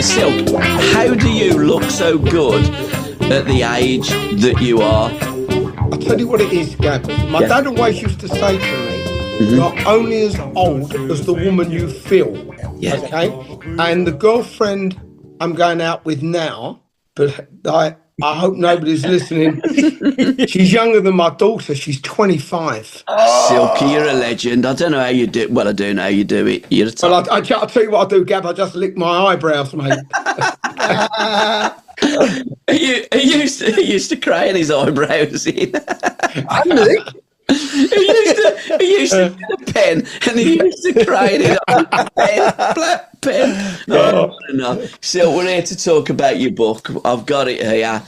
Silk, how do you look so good at the age that you are? I'll tell you what it is, Gab. My dad always used to say to me, you're only as old as the woman you feel. Yeah. Okay? And the girlfriend I'm going out with now, but I hope nobody's listening. She's younger than my daughter. She's 25. Silky, you're a legend. I don't know how you do it. Well, I do know how you do it. You're a Well, I'll tell you what I do, Gab. I just lick my eyebrows, mate. He used to cry in his eyebrows in. He used to get a pen and he used to cry in his black pen. No. So we're here to talk about your book. I've got it here.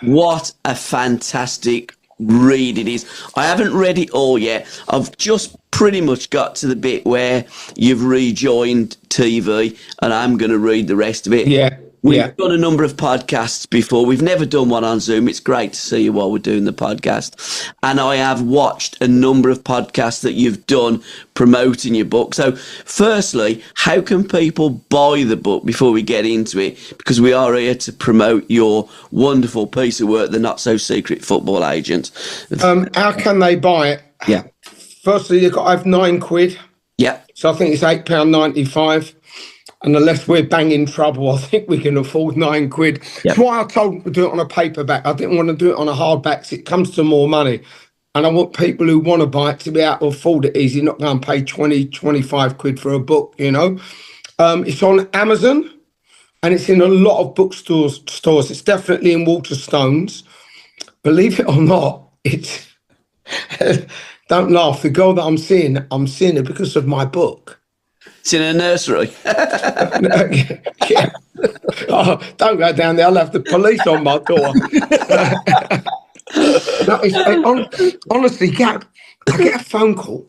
What a fantastic read it is. I haven't read it all yet. I've just pretty much got to the bit where you've rejoined TV and I'm going to read the rest of it. Yeah. We've done a number of podcasts before. We've never done one on Zoom. It's great to see you while we're doing the podcast. And I have watched a number of podcasts that you've done promoting your book. So firstly, how can people buy the book before we get into it? Because we are here to promote your wonderful piece of work, The Not So Secret Football Agent. How can they buy it? Yeah. Firstly, you've got to have £9. Yeah. So I think it's £8.95. And unless we're banging trouble, I think we can afford £9. Yep. That's why I told them to do it on a paperback. I didn't want to do it on a hardback because it comes to more money. And I want people who want to buy it to be able to afford it easy, not going to pay 20, 25 quid for a book, you know. It's on Amazon and it's in a lot of bookstores. It's definitely in Waterstones. Believe it or not, it's... Don't laugh. The girl that I'm seeing her because of my book. It's in a nursery. Yeah. Oh, don't go down there. I'll have the police on my door. Honestly, Gab, I get a phone call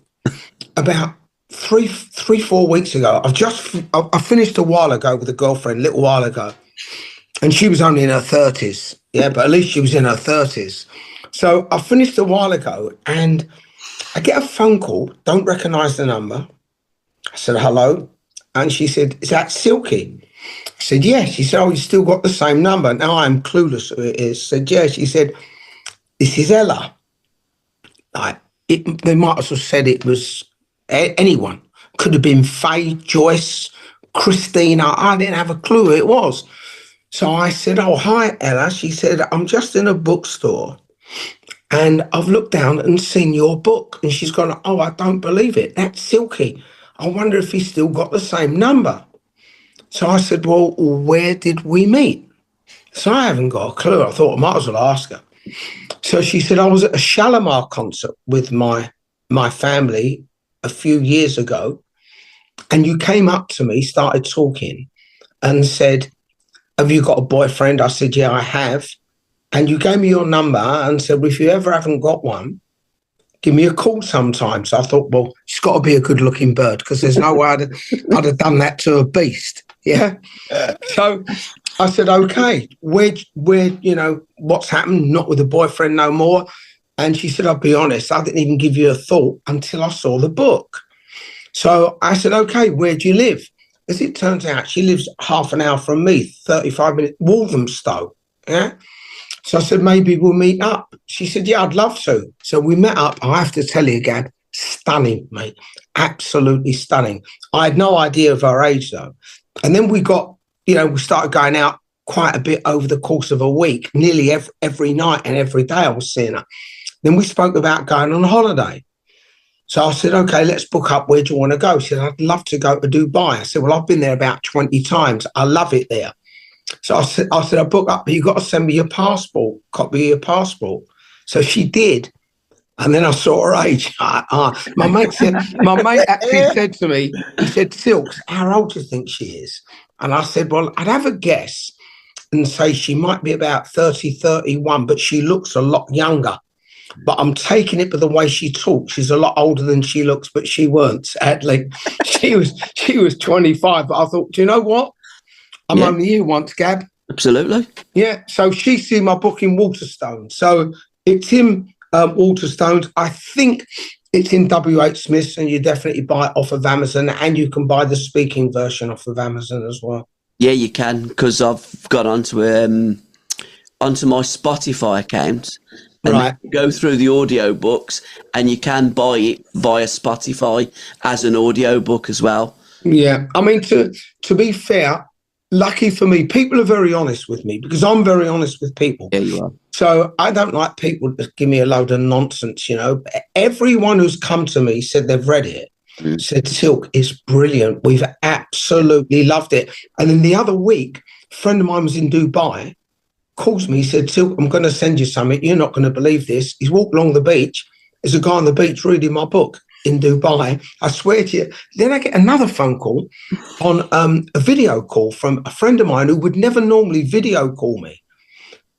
about three, 4 weeks ago. I finished a while ago with a girlfriend, a little while ago, and she was only in her 30s. Yeah, but at least she was in her 30s. So I finished a while ago, and I get a phone call. Don't recognise the number. I said, hello. And she said, is that Silky? I said, yeah. She said, oh, you still got the same number. Now I'm clueless who it is. I said, yeah. She said, this is Ella. They might as well said it was anyone. Could have been Faye, Joyce, Christina. I didn't have a clue who it was. So I said, oh, hi, Ella. She said, I'm just in a bookstore and I've looked down and seen your book. And she's gone, oh, I don't believe it. That's Silky. I wonder if he's still got the same number. So I said, well, where did we meet? So I haven't got a clue. I thought I might as well ask her. So she said, I was at a Shalimar concert with my family a few years ago. And you came up to me, started talking and said, have you got a boyfriend? I said, yeah, I have. And you gave me your number and said, well, if you ever haven't got one, give me a call sometime. So I thought, well, she's got to be a good-looking bird because there's no way I'd have done that to a beast. Yeah. So I said, okay, where, you know, what's happened? Not with a boyfriend no more. And she said, I'll be honest, I didn't even give you a thought until I saw the book. So I said, okay, where do you live? As it turns out, she lives half an hour from me, 35 minutes, Walthamstow. Yeah. So I said, maybe we'll meet up. She said, yeah, I'd love to. So we met up. I have to tell you, Gab, stunning, mate. Absolutely stunning. I had no idea of her age, though. And then we got, you know, we started going out quite a bit over the course of a week, nearly every night and every day I was seeing her. Then we spoke about going on holiday. So I said, okay, let's book up. Where do you want to go? She said, I'd love to go to Dubai. I said, well, I've been there about 20 times. I love it there. So I said, I'll book up, but you've got to send me your passport, copy of your passport. So she did. And then I saw her age. My mate actually said to me, he said, Silks, how old do you think she is? And I said, well, I'd have a guess and say she might be about 30, 31, but she looks a lot younger. But I'm taking it by the way she talks. She's a lot older than she looks, but she weren't, sadly. She was 25, but I thought, do you know what? I'm only here once, Gab. Absolutely. Yeah, so she's seen my book in Waterstone. So it's in Waterstones. I think it's in WH Smith's, and you definitely buy it off of Amazon, and you can buy the speaking version off of Amazon as well. Yeah, you can, because I've got onto my Spotify account and Right. go through the audio books, and you can buy it via Spotify as an audio book as well. Yeah, I mean, to be fair, lucky for me, people are very honest with me because I'm very honest with people. Yeah, you are. So I don't like people to give me a load of nonsense, you know. Everyone who's come to me said they've read it, said, Silk, it's brilliant. We've absolutely loved it. And then the other week, a friend of mine was in Dubai, calls me, he said, Silk, I'm going to send you something. You're not going to believe this. He's walked along the beach. There's a guy on the beach reading my book in Dubai. I swear to you. Then I get another phone call on a video call from a friend of mine who would never normally video call me.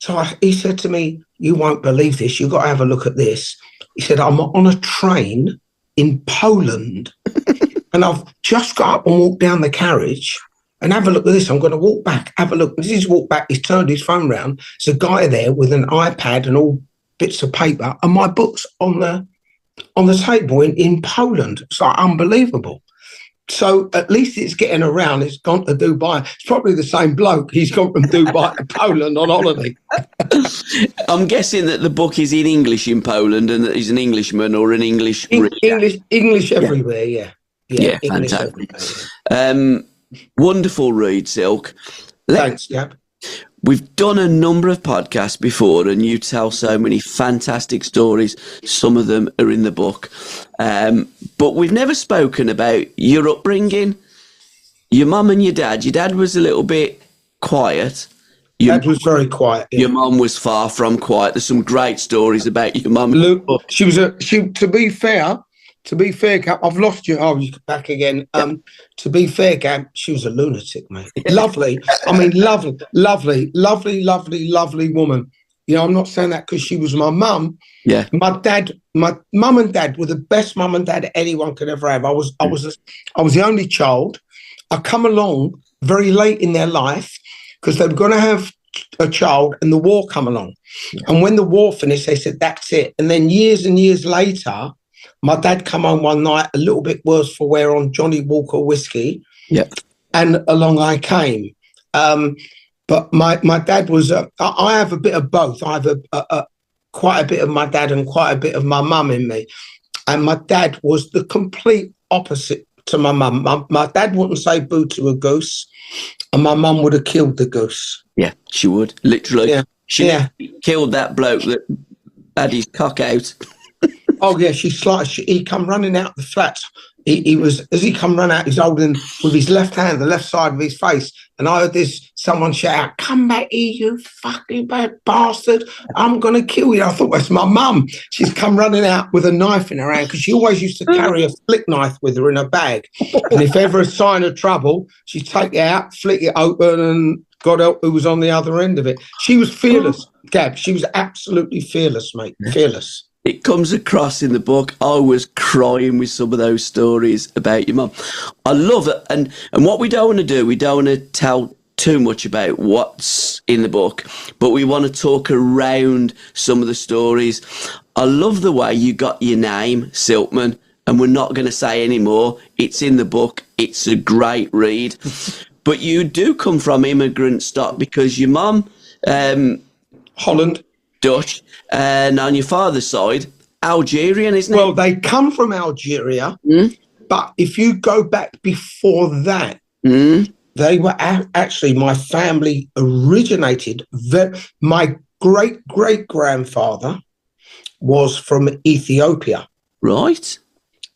So he said to me, you won't believe this. You've got to have a look at this. He said, I'm on a train in Poland and I've just got up and walked down the carriage and have a look at this. I'm going to walk back, have a look. As he's walked back, he's turned his phone round. There's a guy there with an iPad and all bits of paper and my book's on the table in Poland. It's like unbelievable. So at least it's getting around. It's gone to Dubai. It's probably the same bloke. He's gone from Dubai to Poland on holiday. I'm guessing that the book is in English in Poland and that he's an Englishman or an English reader. English everywhere, yeah. Yeah, English fantastic. Everywhere. Wonderful read, Silk. Thanks, Gab. We've done a number of podcasts before and you tell so many fantastic stories. Some of them are in the book. But we've never spoken about your upbringing, your mum and your dad. Your dad was a little bit quiet. Dad was very quiet. Yeah. Your mum was far from quiet. There's some great stories about your mum. Look, to be fair, Gab, I've lost you. Oh, you're back again. To be fair, Gab, she was a lunatic, mate. Lovely. I mean, lovely woman. You know, I'm not saying that because she was my mum. Yeah. My mum and dad were the best mum and dad anyone could ever have. I was the only child. I come along very late in their life because they were going to have a child and the war come along. And when the war finished, they said, that's it. And then years and years later, my dad come home one night, a little bit worse for wear on Johnny Walker whiskey. Yeah. And along I came. But my dad was, I have a bit of both. I have quite a bit of my dad and quite a bit of my mum in me. And my dad was the complete opposite to my mum. My dad wouldn't say boo to a goose, and my mum would have killed the goose. Yeah, she would, literally. Yeah. She killed that bloke that had his cock out. Oh, yeah, he come running out the flats. He was, as he come run out, he's holding with his left hand, the left side of his face. And I heard someone shout out, come back here, you fucking bad bastard. I'm going to kill you. I thought, that's my mum. She's come running out with a knife in her hand because she always used to carry a flick knife with her in her bag. And if ever a sign of trouble, she'd take it out, flick it open, and God help who was on the other end of it. She was fearless, Gab. She was absolutely fearless, mate. Fearless. It comes across in the book. I was crying with some of those stories about your mum. I love it. And what we don't want to do, we don't want to tell too much about what's in the book, but we want to talk around some of the stories. I love the way you got your name, Silkman, and we're not going to say any more. It's in the book. It's a great read. But you do come from immigrant stock because your mum... Holland. Dutch, and on your father's side, Algerian, isn't it? Well, they come from Algeria, but if you go back before that, they were actually, my family originated, my great-great-grandfather was from Ethiopia. Right.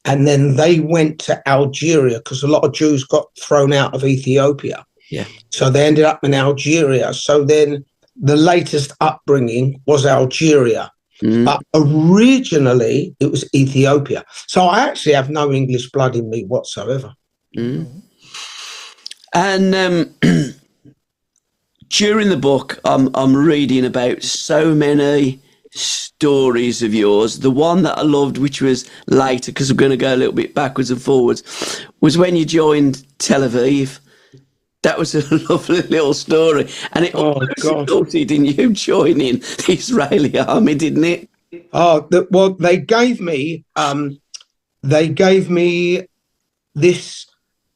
And then they went to Algeria because a lot of Jews got thrown out of Ethiopia. Yeah. So they ended up in Algeria. So then the latest upbringing was Algeria, but originally it was Ethiopia. So I actually have no English blood in me whatsoever. And during the book, I'm reading about so many stories of yours. The one that I loved, which was later, because I'm going to go a little bit backwards and forwards, was when you joined Tel Aviv. That was a lovely little story. And it all resulted in you joining the Israeli army, didn't it? Well, they gave me this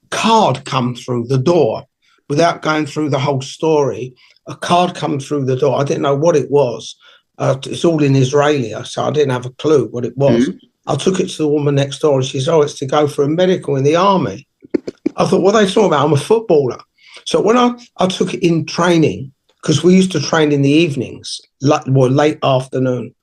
card come through the door without going through the whole story. A card come through the door. I didn't know what it was. It's all in Israeli, so I didn't have a clue what it was. I took it to the woman next door and she said, it's to go for a medical in the army. I thought, what are they talking about? I'm a footballer. So when I took it in training, because we used to train in the evenings, late afternoon.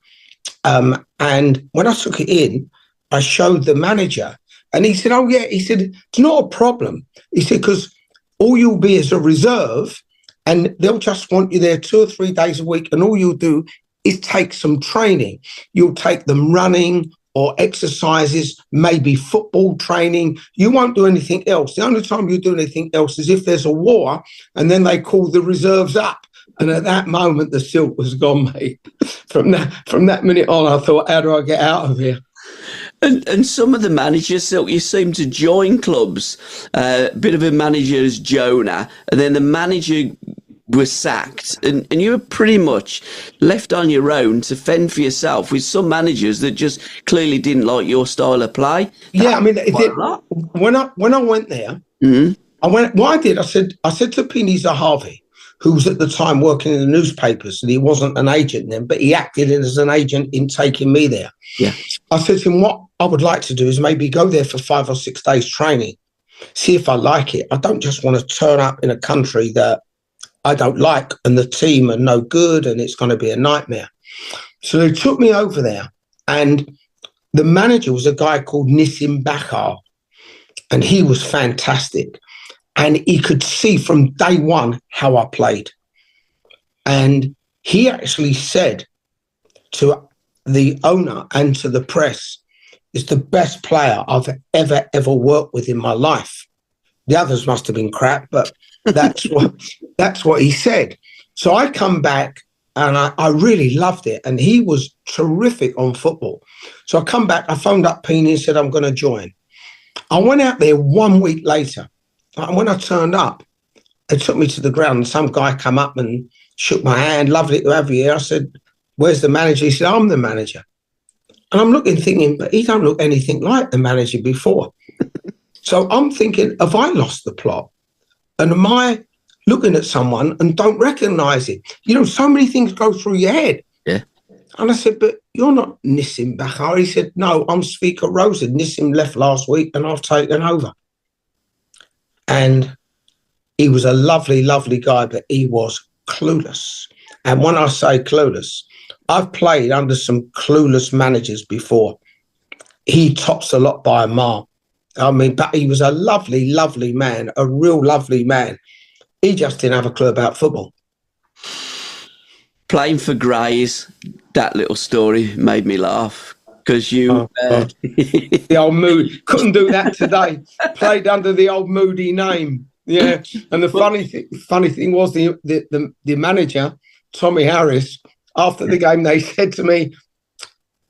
And when I took it in, I showed the manager and he said, oh, yeah. He said, it's not a problem. He said, because all you'll be is a reserve and they'll just want you there 2 or 3 days a week. And all you'll do is take some training. You'll take them running or exercises, maybe football training. You won't do anything else. The only time you do anything else is if there's a war and then they call the reserves up. And at that moment, the silk was gone, mate. From that minute on, I thought, how do I get out of here? And some of the managers, Silk, you seem to join clubs. A bit of a manager as Jonah, and then the manager was sacked, and you were pretty much left on your own to fend for yourself with some managers that just clearly didn't like your style of play. Yeah, I mean, when I went there, I said to Pini Zahavi, who was at the time working in the newspapers, and he wasn't an agent then, but he acted as an agent in taking me there. Yeah. I said to him, what I would like to do is maybe go there for 5 or 6 days training, see if I like it. I don't just want to turn up in a country that I don't like and the team are no good and it's going to be a nightmare. So they took me over there and the manager was a guy called Nissim Bakar and he was fantastic. And he could see from day one how I played. And he actually said to the owner and to the press, it's the best player I've ever worked with in my life. The others must have been crap, but that's what he said. So I come back and I really loved it. And he was terrific on football. So I come back, I phoned up Pini and said, I'm going to join. I went out there 1 week later. And when I turned up, they took me to the ground and some guy come up and shook my hand, lovely to have you here. I said, where's the manager? He said, I'm the manager. And I'm looking, thinking, but he don't look anything like the manager before. So I'm thinking, have I lost the plot? And am I looking at someone and don't recognise it? You know, so many things go through your head. Yeah. And I said, but you're not Nissim Bakar. He said, no, I'm Speaker Rosa. Nissim left last week and I've taken over. And he was a lovely, lovely guy, but he was clueless. And when I say clueless, I've played under some clueless managers before. He tops a lot by a mile. I mean, but he was a lovely, lovely man, a real lovely man. He just didn't have a clue about football. Playing for Grays, that little story made me laugh. Because the old Moody, couldn't do that today. Played under the old Moody name. Yeah. And the funny thing was the manager, Tommy Harris, after the game, they said to me,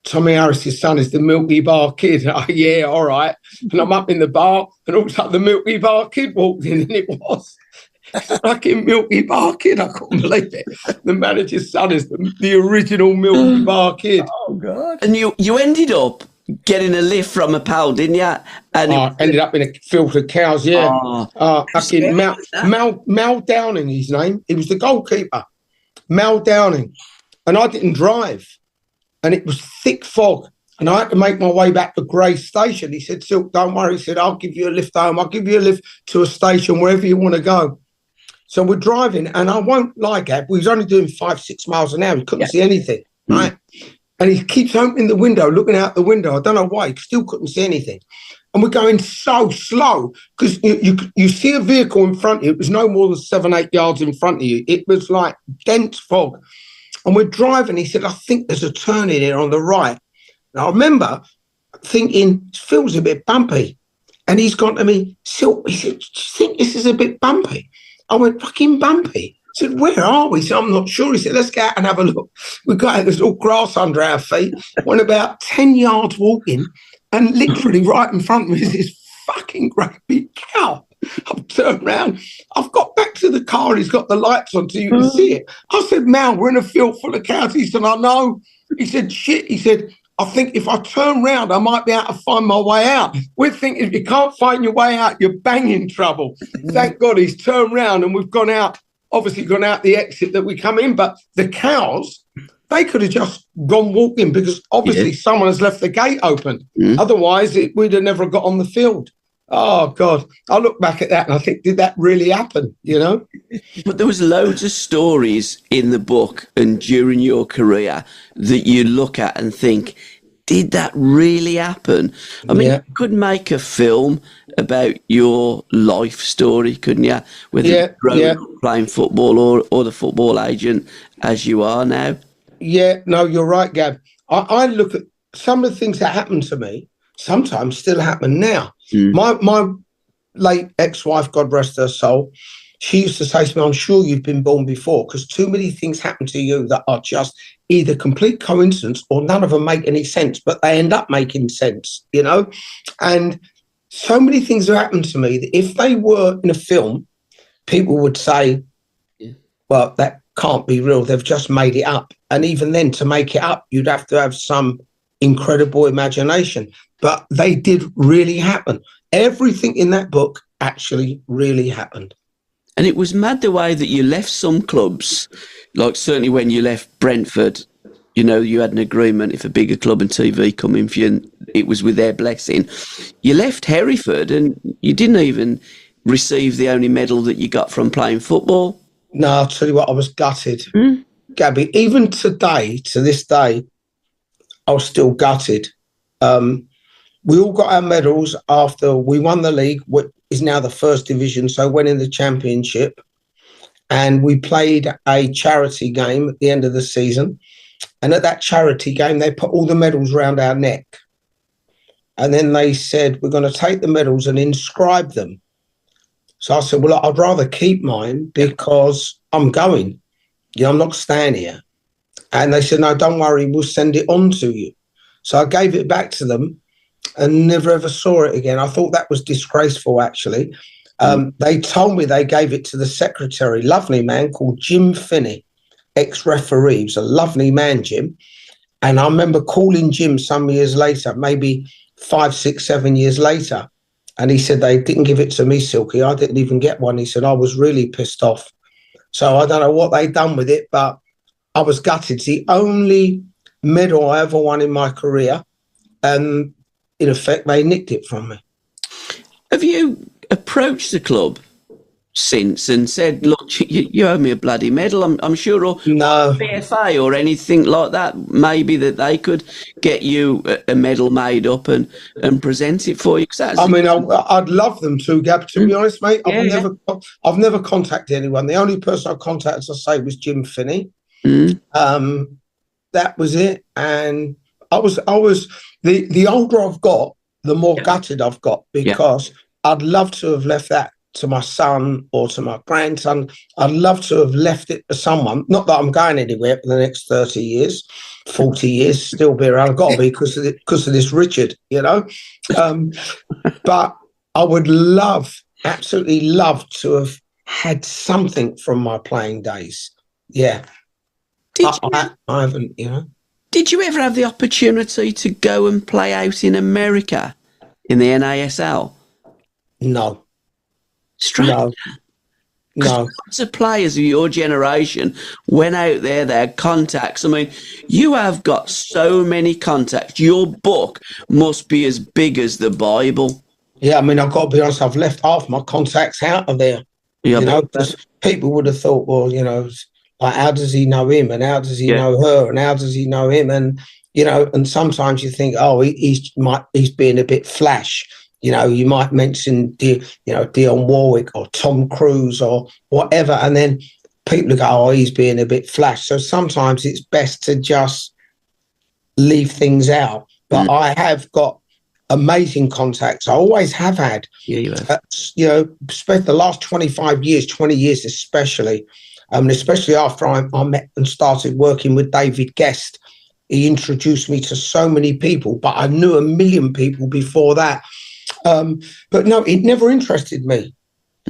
Tommy Harris's son is the Milky Bar Kid. Oh, yeah, all right. And I'm up in the bar and all of a sudden the Milky Bar Kid walked in and it was fucking Milky Bar Kid. I couldn't believe it. The manager's son is the original Milky Bar Kid. Oh, God. And you ended up getting a lift from a pal, didn't you? And I ended up in a field of cows, yeah. Fucking Mal Downing, his name. He was the goalkeeper. Mal Downing. And I didn't drive. And it was thick fog. And I had to make my way back to Grey Station. He said, Silk, don't worry. He said, I'll give you a lift home. I'll give you a lift to a station, wherever you want to go. So we're driving, and I won't lie, Gab, we was only doing 5-6 miles an hour. He couldn't see anything, right? And he keeps opening the window, looking out the window. I don't know why. He still couldn't see anything. And we're going so slow because you see a vehicle in front of you. It was no more than 7-8 yards in front of you. It was like dense fog. And we're driving. He said, I think there's a turn in here on the right. And I remember thinking, it feels a bit bumpy. And he's gone to me, Silk, he said, do you think this is a bit bumpy? I went, fucking bumpy. I said, where are we? He said, I'm not sure. He said, let's go out and have a look. We got out, there's all grass under our feet. Went about 10 yards walking, and literally right in front of me is this fucking great big cow. I've turned around. I've got back to the car and he's got the lights on so you can see it. I said, Mal, we're in a field full of cows. He said, I know. He said, shit. He said, I think if I turn round, I might be able to find my way out. We're thinking if you can't find your way out, you're banging trouble. Thank God he's turned round and we've gone out, obviously gone out the exit that we come in. But the cows, they could have just gone walking because obviously someone has left the gate open. Otherwise, we'd have never got on the field. Oh, God. I look back at that and I think, did that really happen, you know? But there was loads of stories in the book and during your career that you look at and think, did that really happen? I mean, you could make a film about your life story, couldn't you? Whether growing up playing football or the football agent as you are now. Yeah, no, you're right, Gab. I look at some of the things that happened to me, sometimes still happen now. My late ex-wife, God rest her soul, she used to say to me, I'm sure you've been born before because too many things happen to you that are just either complete coincidence or none of them make any sense, but they end up making sense, you know? And so many things have happened to me that if they were in a film, people would say, well, that can't be real. They've just made it up. And even then, to make it up, you'd have to have some incredible imagination. But they did really happen. Everything in that book actually really happened. And it was mad the way that you left some clubs, like certainly when you left Brentford, you know, you had an agreement if a bigger club and TV come in for you, and it was with their blessing. You left Hereford and you didn't even receive the only medal that you got from playing football. No, I'll tell you what, I was gutted. Gabby, even today, to this day, I was still gutted. We all got our medals after we won the league, which is now the first division, so went in the championship. And we played a charity game at the end of the season. And at that charity game, they put all the medals around our neck. And then they said, we're going to take the medals and inscribe them. So I said, well, I'd rather keep mine because I'm going. You know, I'm not staying here. And they said, no, don't worry, we'll send it on to you. So I gave it back to them and never ever saw it again. I thought that was disgraceful, actually. They told me they gave it to the secretary, lovely man called Jim Finney, ex-referee. He was a lovely man, Jim. And I remember calling Jim some years later, maybe 5, 6, 7 years later. And he said, they didn't give it to me, Silky. I didn't even get one. He said, I was really pissed off. So I don't know what they'd done with it, but I was gutted. It's the only medal I ever won in my career. And in effect, they nicked it from me. Have you approached the club since and said, look, you owe me a bloody medal, I'm sure, or no BFA or anything like that, maybe that they could get you a medal made up and present it for you? I mean, I'd love them to, Gab, to be honest, mate. I've never contacted anyone. The only person I contacted, as I say, was Jim Finney. That was it. And I was the older I've got, the more gutted I've got, because I'd love to have left that to my son or to my grandson. I'd love to have left it to someone. Not that I'm going anywhere for the next 30 years, 40 years, still be around. I've got to be because of this Richard, you know. But I would absolutely love to have had something from my playing days. Yeah. I haven't, you know. Did you ever have the opportunity to go and play out in America in the NASL? No. Strange. No. Lots of players of your generation went out there, they had contacts. I mean, you have got so many contacts. Your book must be as big as the Bible. Yeah, I mean, I've got to be honest, I've left half my contacts out of there. Yeah, you know, because people would have thought, well, you know, like, how does he know him? And how does he know her? And how does he know him? And, you know, and sometimes you think, oh, he's being a bit flash. You know, you might mention, Dionne Warwick or Tom Cruise or whatever. And then people go, oh, he's being a bit flash. So sometimes it's best to just leave things out. But I have got amazing contacts. I always have had. Yeah, you have. You know, spent the last 25 years, 20 years especially, especially after I met and started working with David Guest. He introduced me to so many people, but I knew a million people before that. But no, it never interested me.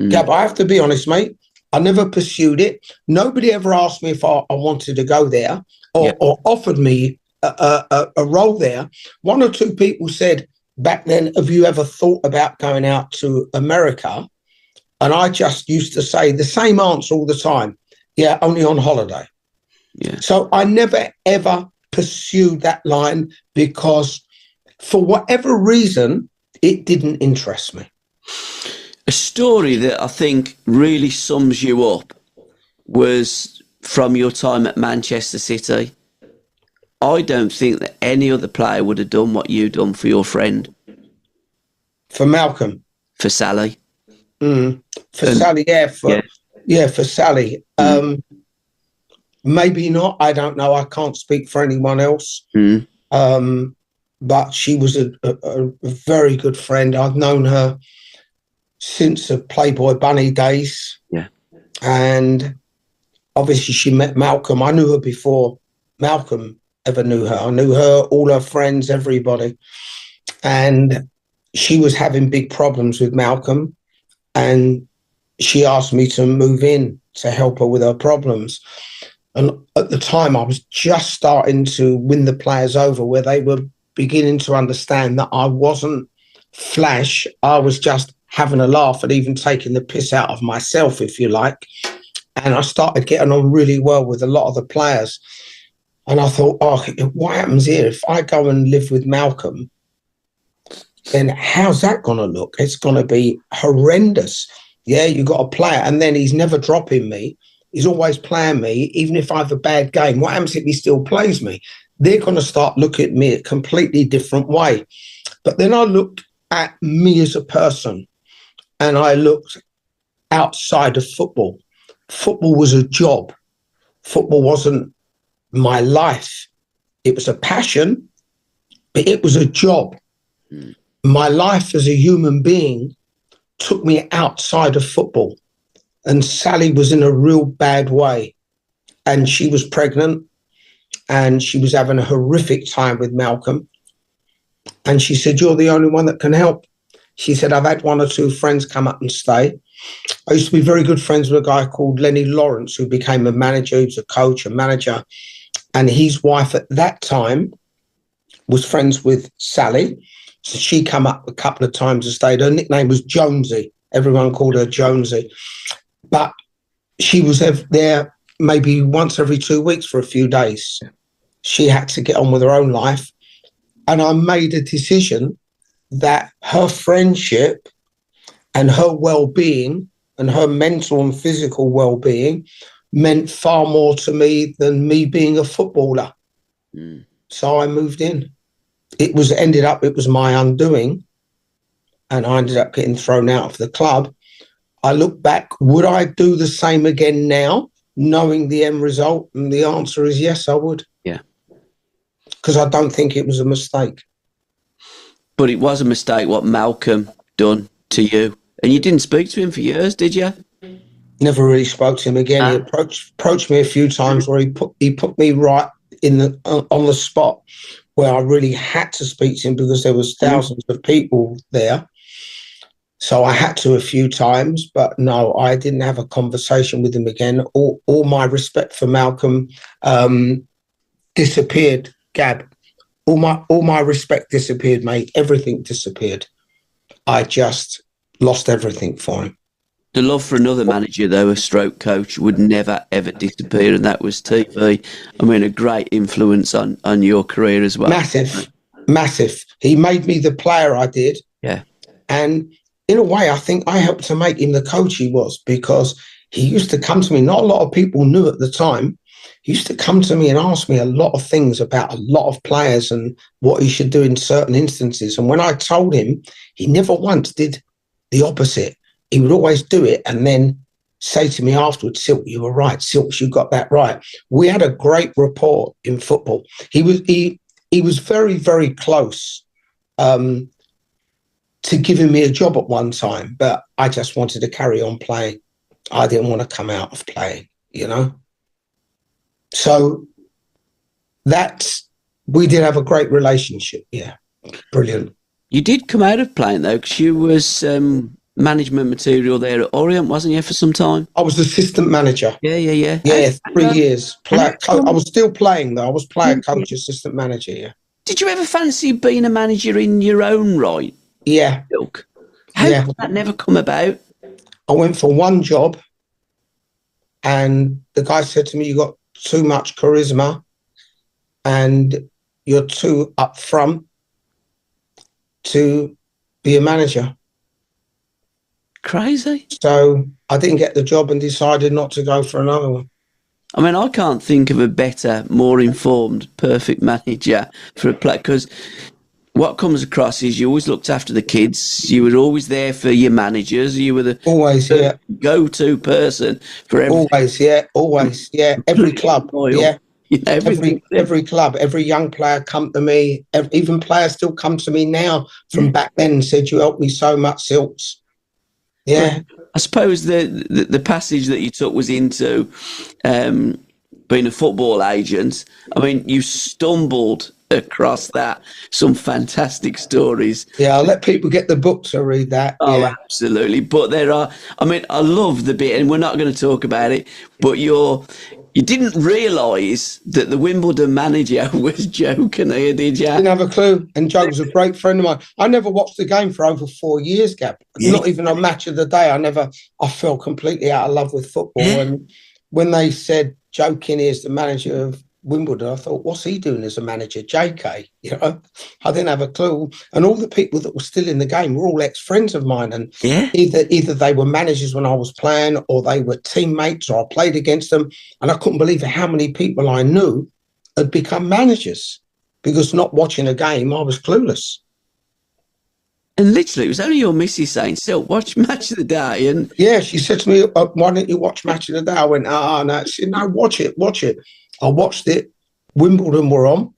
Gab, I have to be honest, mate. I never pursued it. Nobody ever asked me if I wanted to go there or offered me a role there. One or two people said back then, have you ever thought about going out to America? And I just used to say the same answer all the time. Yeah, only on holiday. Yeah. So I never, ever pursued that line because for whatever reason, it didn't interest me. A story that I think really sums you up was from your time at Manchester City. I don't think that any other player would have done what you done for your friend. For Malcolm. For Sally. For Sally, for Sally. Maybe not. I don't know. I can't speak for anyone else. But she was a very good friend. I've known her since the Playboy Bunny days. Yeah. And obviously she met Malcolm. I knew her before Malcolm ever knew her. I knew her, all her friends, everybody. And she was having big problems with Malcolm. And she asked me to move in to help her with her problems. And at the time, I was just starting to win the players over, where they were beginning to understand that I wasn't flash. I was just having a laugh and even taking the piss out of myself, if you like. And I started getting on really well with a lot of the players. And I thought, what happens here? If I go and live with Malcolm, then how's that going to look? It's going to be horrendous. Yeah, you got a player, and then he's never dropping me. He's always playing me, even if I have a bad game. What happens if he still plays me? They're going to start looking at me a completely different way. But then I looked at me as a person, and I looked outside of football. Football was a job. Football wasn't my life. It was a passion, but it was a job. My life as a human being took me outside of football. And Sally was in a real bad way. And she was pregnant, and she was having a horrific time with Malcolm. And she said, you're the only one that can help. She said, I've had one or two friends come up and stay. I used to be very good friends with a guy called Lenny Lawrence, who became a manager. He was a coach, a manager. And his wife at that time was friends with Sally. So she came up a couple of times and stayed. Her nickname was Jonesy. Everyone called her Jonesy. But she was there maybe once every 2 weeks for a few days. She had to get on with her own life. And I made a decision that her friendship and her well-being and her mental and physical well-being meant far more to me than me being a footballer. So I moved in. It was my undoing, and I ended up getting thrown out of the club. I look back, would I do the same again now, knowing the end result? And the answer is yes, I would. Yeah. Because I don't think it was a mistake. But it was a mistake what Malcolm done to you. And you didn't speak to him for years, did you? Never really spoke to him again. He approached me a few times where he put me right in on the spot where I really had to speak to him because there was thousands of people there. So I had to a few times, but no, I didn't have a conversation with him again. All my respect for Malcolm disappeared, Gab. All my respect disappeared, mate. Everything disappeared. I just lost everything for him. The love for another manager, though, a stroke coach, would never, ever disappear, and that was TV. I mean, a great influence on your career as well. Massive. He made me the player I did. Yeah. And in a way, I think I helped to make him the coach he was, because he used to come to me. Not a lot of people knew at the time. He used to come to me and ask me a lot of things about a lot of players and what he should do in certain instances. And when I told him, he never once did the opposite. He would always do it and then say to me afterwards, Silk, you were right. Silk, you got that right. We had a great rapport in football. He was very, very close to giving me a job at one time, but I just wanted to carry on playing. I didn't want to come out of playing, you know. So we did have a great relationship. Yeah, brilliant. You did come out of playing, though, because you was management material there at Orient, wasn't you, for some time? I was assistant manager. Yeah. Yeah, 3 years. I And was still playing though. I was player coach, assistant manager. Yeah. did you ever fancy being a manager in your own right? Yeah. Silk? How Yeah. did that never come about? I went for one job, and the guy said to me, "You got too much charisma, and you're too upfront to be a manager." Crazy. So I didn't get the job and decided not to go for another one. I mean, I can't think of a better, more informed, perfect manager for a player, because what comes across is you always looked after the kids. You were always there for your managers. You were the Always, yeah. go-to person for everything. Always, yeah. Every club, yeah. You know, every club, every young player come to me. Even players still come to me now from back then and said, "You helped me so much, Silks." Yeah. I suppose the passage that you took was into being a football agent. I mean, you stumbled across that. Some fantastic stories. Yeah, I'll let people get the book to read that. Oh, yeah. Absolutely. But there are, I mean, I love the bit, and we're not going to talk about it, but you didn't realise that the Wimbledon manager was Joe Kinnear, did you? Didn't have a clue. And Joe was a great friend of mine. I never watched the game for over 4 years, Gab. Yeah. Not even a match of the day. I fell completely out of love with football. Yeah. And when they said Joe Kinnear is the manager of Wimbledon, I thought, what's he doing as a manager? JK, you know, I didn't have a clue. And all the people that were still in the game were all ex-friends of mine. And either they were managers when I was playing, or they were teammates, or I played against them. And I couldn't believe how many people I knew had become managers, because not watching a game, I was clueless. And literally, it was only your missus saying, "Silk, watch Match of the Day." And yeah, she said to me, "Why don't you watch Match of the Day?" I went, no. She said, "No, watch it. I watched it. Wimbledon were on.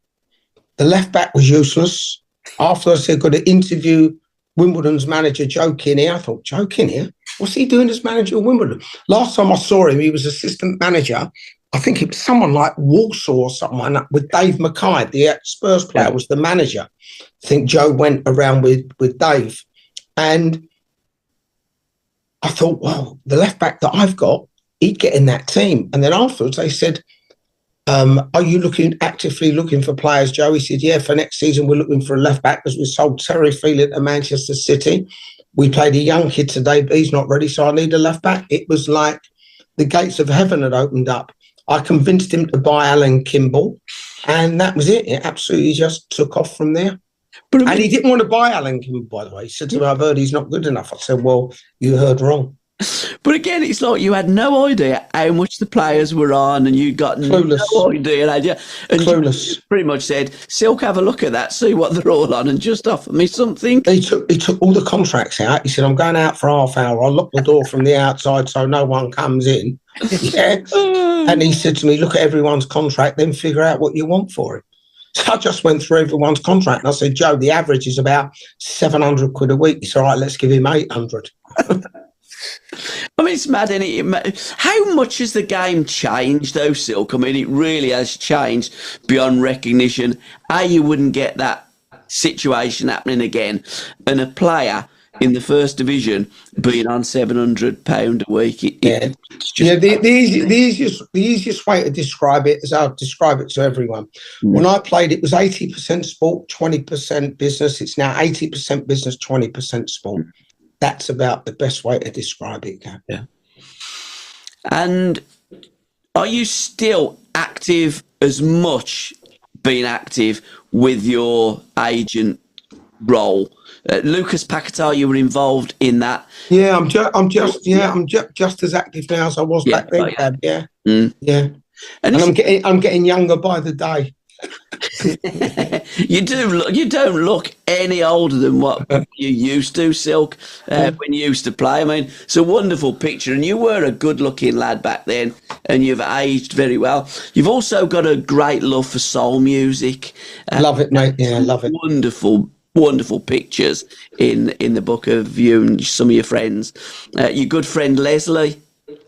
The left back was useless. After I said, got to interview Wimbledon's manager, Joe Kinnear. I thought, Joe Kinnear? What's he doing as manager of Wimbledon? Last time I saw him, he was assistant manager. I think it was someone like Walsall or something like that, with Dave Mackay, the Spurs player, was the manager. I think Joe went around with Dave. And I thought, well, the left back that I've got, he'd get in that team. And then afterwards they said, are you actively looking for players, Joe? He said, yeah, for next season we're looking for a left back, because we sold Terry Phelan to Manchester City. We played a young kid today, but he's not ready, so I need a left back. It was like the gates of heaven had opened up. I convinced him to buy Alan Kimball, and that was it. It absolutely just took off from there. And he didn't want to buy Alan Kimball, by the way. He said to me, I've heard he's not good enough. I said, well, you heard wrong. But again, it's like you had no idea how much the players were on, and you got Clueless. No idea, had you? And Clueless. You pretty much said, Silk, have a look at that, see what they're all on, and just offer me something. He took all the contracts out. He said, I'm going out for half hour. I'll lock the door from the outside so no one comes in. Yeah. And he said to me, look at everyone's contract, then figure out what you want for it. So I just went through everyone's contract, and I said, Joe, the average is about 700 quid a week. He said, all right, let's give him 800. I mean, it's mad, isn't it? How much has the game changed, though, Silk? I mean, it really has changed beyond recognition. You wouldn't get that situation happening again. And a player in the first division being on £700 a week. The easiest way to describe it is I'll describe it to everyone. When I played, it was 80% sport, 20% business. It's now 80% business, 20% sport. That's about the best way to describe it, Gab. Yeah. And are you still active as much being active with your agent role? Lucas Paquetá, you were involved in that. Yeah, I'm just as active now as I was back then, Gab. Yeah. Yeah. And I'm getting younger by the day. You don't look any older than what you used to, Silk, when you used to play. I mean, it's a wonderful picture, and you were a good-looking lad back then, and you've aged very well. You've also got a great love for soul music. Love it, mate. Yeah, I love it. Wonderful pictures in the book of you and some of your friends. Your good friend Leslie.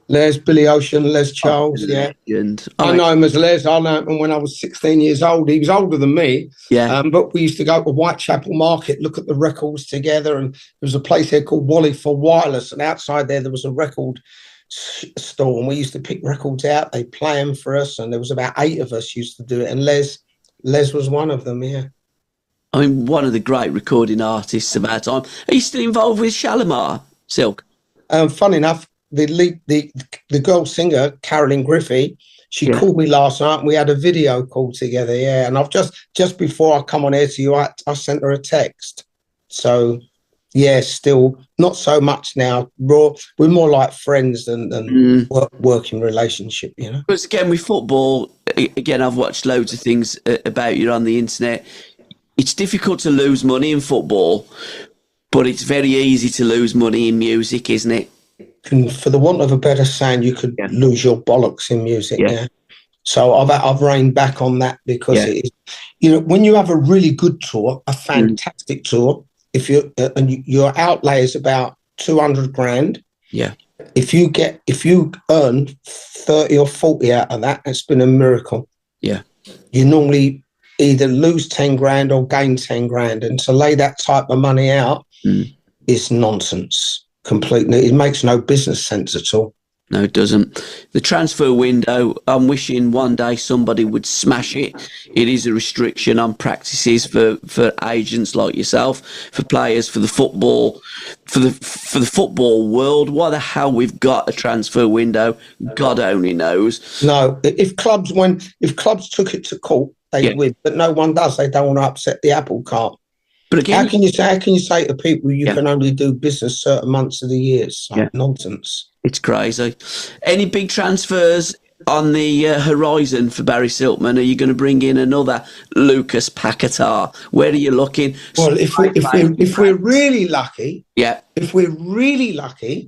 Billy Ocean, Les Charles, legend. I know him as Les. I know him when I was 16 years old. He was older than me. Yeah. But we used to go to Whitechapel Market, look at the records together. And there was a place there called Wally for Wireless. And outside there was a record store. And we used to pick records out. They play them for us. And there was about 8 of us used to do it. And Les was one of them, yeah. I mean, one of the great recording artists of our time. Are you still involved with Shalimar, Silk? Funny enough, the girl singer, Carolyn Griffey, she called me last night and we had a video call together, yeah. And I've just before I come on air to you, I sent her a text. So, yeah, still not so much now. We're more like friends than working relationship, you know. Because again, with football, again, I've watched loads of things about you on the internet. It's difficult to lose money in football, but it's very easy to lose money in music, isn't it? And for the want of a better saying, you could lose your bollocks in music. Yeah. So I've reined back on that because it is, you know, when you have a really good tour, a fantastic tour, if your outlay is about 200 grand. Yeah. If you earn 30 or 40 out of that, it's been a miracle. Yeah. You normally either lose 10 grand or gain 10 grand. And to lay that type of money out is nonsense. Completely. It makes no business sense at all. No, it doesn't. The transfer window, I'm wishing one day somebody would smash it. It is a restriction on practices for agents like yourself, for players, for the football, for the football world. Why the hell we've got a transfer window, God only knows. No, if clubs took it to court, they would, but no one does. They don't want to upset the apple cart. But again, how can you say to people you can only do business certain months of the year? It's like nonsense. It's crazy. Any big transfers on the horizon for Barry Silkman? Are you going to bring in another Lucas Paquetá? Where are you looking? Well, if we're really lucky,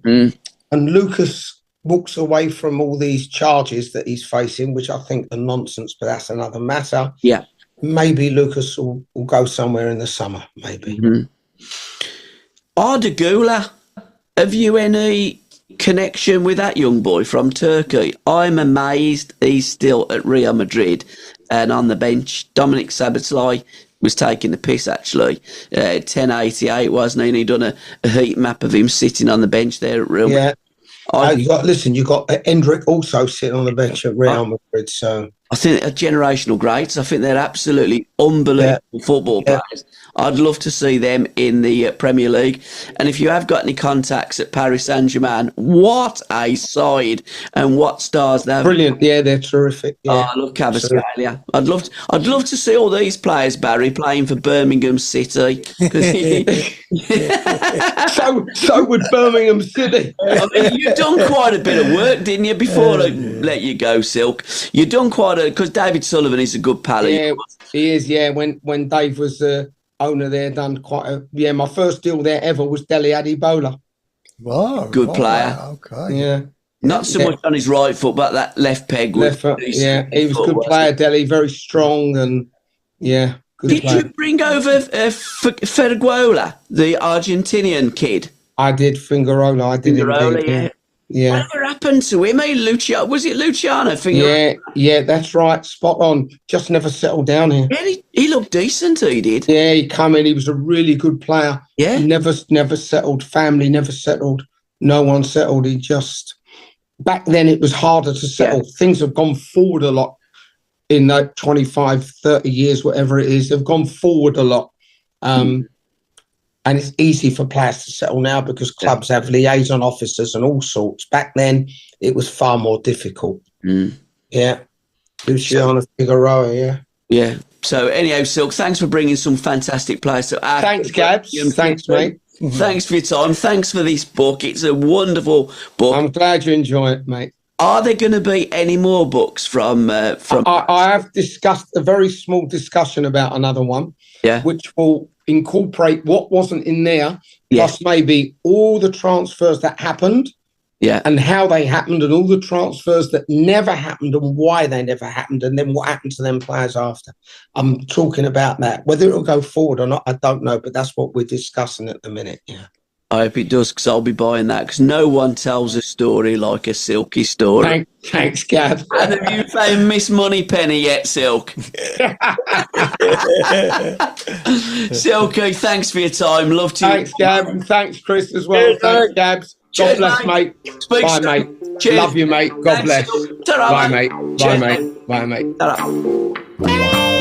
and Lucas walks away from all these charges that he's facing, which I think are nonsense, but that's another matter. Yeah. Maybe Lucas will go somewhere in the summer, maybe. Arda Güler, have you any connection with that young boy from Turkey? I'm amazed he's still at Real Madrid and on the bench. Dominic Szoboszlai was taking the piss, actually. 1088, wasn't he? And he'd done a heat map of him sitting on the bench there at Real Madrid. You got Hendrick also sitting on the bench at Real Madrid, so... I think they're generational greats. I think they're absolutely unbelievable football players. I'd love to see them in the Premier League. And if you have got any contacts at Paris Saint-Germain, what a side and what stars they have. Brilliant. Yeah, they're terrific. Yeah. Oh, I love Kvaratskhelia. I'd love to see all these players, Barry, playing for Birmingham City. So would Birmingham City. I mean, you've done quite a bit of work, didn't you, before I let you go, Silk? You've done quite because David Sullivan is a good pal. Yeah, he is, yeah. When Dave was owner there, done my first deal there ever was Dele Adibola. Wow. Good player. Wow, okay. Yeah. Not so much on his right foot, but that left peg. He was a good player, Dele, very strong and good Did player. you bring over Ferguola, the Argentinian kid? I did, Fingarola. I did indeed. Yeah. Whatever happened to him? Was it Luciano? Yeah, that's right. Spot on. Just never settled down here. Yeah, he looked decent, he did. Yeah, he come in. He was a really good player. Yeah. Never settled. Family never settled. No one settled. He just... Back then, it was harder to settle. Yeah. Things have gone forward a lot in that 25, 30 years, whatever it is. They've gone forward a lot. And it's easy for players to settle now because clubs have liaison officers and all sorts. Back then, it was far more difficult. Yeah. Luciano Figueroa, Yeah. So anyhow, Silk, thanks for bringing some fantastic players. Thanks, Gabs. Thanks, mate. Thanks for your time. Thanks for this book. It's a wonderful book. I'm glad you enjoy it, mate. Are there going to be any more books from? I have discussed a very small discussion about another one, which will incorporate what wasn't in there, plus maybe all the transfers that happened, and how they happened, and all the transfers that never happened and why they never happened, and then what happened to them players after. I'm talking about that. Whether it'll go forward or not, I don't know, but that's what we're discussing at the minute. Yeah. I hope it does, because I'll be buying that, because no one tells a story like a Silky Story. Thanks, Gab. And have you found Miss Moneypenny yet, Silk? Silky, thanks for your time. Love to you. Thanks, Gab. And thanks, Chris, as well. Thanks, Gabs. God bless, mate. Bye, mate. Cheers. Love you, mate. God bless. Ta-ra, Bye, mate. mate. Bye, mate. Bye, mate. Ta-ra.